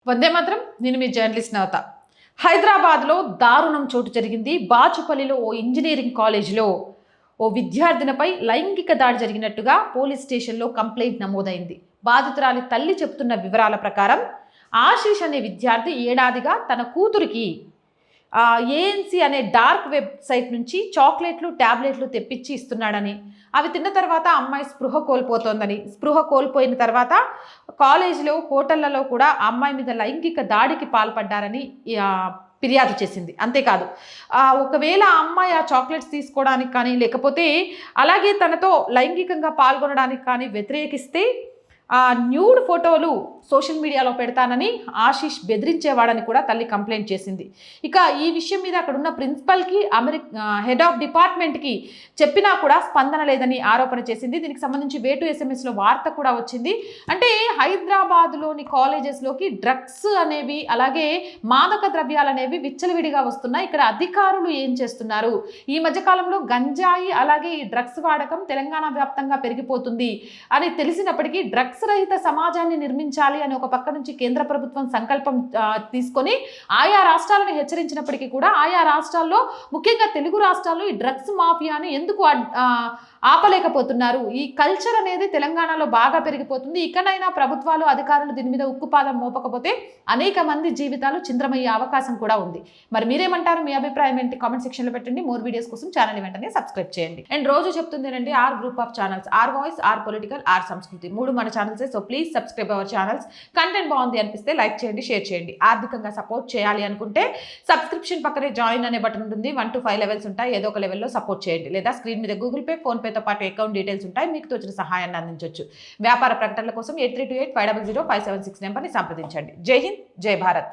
వందే మాత్రం. నేను మీ జర్నలిస్ట్ నవత. హైదరాబాద్లో దారుణం చోటు జరిగింది. బాచుపల్లిలో ఓ ఇంజనీరింగ్ కాలేజీలో ఓ విద్యార్థినిపై లైంగిక దాడి జరిగినట్టుగా పోలీస్ స్టేషన్లో కంప్లైంట్ నమోదైంది. బాధితురాలి తల్లి చెబుతున్న వివరాల ప్రకారం ఆశీష్ అనే విద్యార్థి ఏడాదిగా తన కూతురికి ఏఎన్సీ అనే డార్క్ వెబ్సైట్ నుంచి చాక్లెట్లు, ట్యాబ్లెట్లు తెప్పించి ఇస్తున్నాడని, అవి తిన్న తర్వాత అమ్మాయి స్పృహ కోల్పోతోందని, స్పృహ కోల్పోయిన తర్వాత కాలేజీలో, హోటళ్లలో కూడా అమ్మాయి మీద లైంగిక దాడికి పాల్పడ్డారని ఫిర్యాదు చేసింది. అంతేకాదు, ఒకవేళ ఆ అమ్మాయి ఆ చాక్లెట్స్ తీసుకోవడానికి కానీ, లేకపోతే అలాగే తనతో లైంగికంగా పాల్గొనడానికి కానీ వ్యతిరేకిస్తే న్యూడ్ ఫోటోలు సోషల్ మీడియాలో పెడతానని ఆశీష్ బెదిరించేవాడని కూడా తల్లి కంప్లైంట్ చేసింది. ఇక ఈ విషయం మీద అక్కడ ఉన్న ప్రిన్సిపల్కి, హెడ్ ఆఫ్ డిపార్ట్మెంట్కి చెప్పినా కూడా స్పందన లేదని ఆరోపణ చేసింది. దీనికి సంబంధించి వేటు ఎస్ఎంఎస్లో వార్త కూడా వచ్చింది. అంటే హైదరాబాద్లోని కాలేజెస్లోకి డ్రగ్స్ అనేవి, అలాగే మాదక ద్రవ్యాలు అనేవి విచ్చలవిడిగా వస్తున్నాయి. ఇక్కడ అధికారులు ఏం చేస్తున్నారు? ఈ మధ్యకాలంలో గంజాయి, అలాగే ఈ డ్రగ్స్ వాడకం తెలంగాణ వ్యాప్తంగా పెరిగిపోతుంది అని తెలిసినప్పటికీ డ్రగ్స్ రహిత సమాజాన్ని నిర్మించాలి అని ఒక పక్క నుంచి కేంద్ర ప్రభుత్వం సంకల్పం తీసుకొని ఆయా రాష్ట్రాలను హెచ్చరించినప్పటికీ కూడా ఆయా రాష్ట్రాల్లో, ముఖ్యంగా తెలుగు రాష్ట్రాల్లో ఈ డ్రగ్స్ మాఫియాని ఎందుకు ఆపలేకపోతున్నారు? ఈ కల్చర్ అనేది తెలంగాణలో బాగా పెరిగిపోతుంది. ఇకనైనా ప్రభుత్వాలు, అధికారులు దీని మీద ఉక్కుపాదం మోపకపోతే అనేక మంది జీవితాలు చింద్రమయ్యే అవకాశం కూడా ఉంది. మరి మీరేమంటారు? మీ అభిప్రాయం ఏంటి? కామెంట్ సెక్షన్లో పెట్టండి. మోర్ వీడియోస్ కోసం ఛానల్ వెంటనే సబ్స్క్రైబ్ చేయండి. అండ్ రోజు చెప్తుందేనండి, R group of channels, R voice, R political, R Sanskriti, 3 మన ఛానల్సే. So please subscribe our channels. Content బాగుంది అనిపిస్తే లైక్ చేయండి, షేర్ చేయండి. ఆర్థికంగా సపోర్ట్ చేయాలి అనుకుంటే సబ్స్క్రిప్షన్ పక్కనే జాయిన్ అనే బటన్ ఉంటుంది. 1 to 5 లెవెల్స్ ఉంటాయి. ఏదో ఒక లెవెల్లో సపోర్ట్ చేయండి. లేదా స్క్రీన్ మీద గూగుల్ పే, ఫోన్ పేతో పాటు అకౌంట్ డీటెయిల్స్ ఉంటాయి. మీకు తోచిన సహాయాన్ని అందించవచ్చు. వ్యాపార ప్రకటనల కోసం 8328 500 576 నెంబర్ని సంప్రదించండి. జై హింద్, జై భారత్.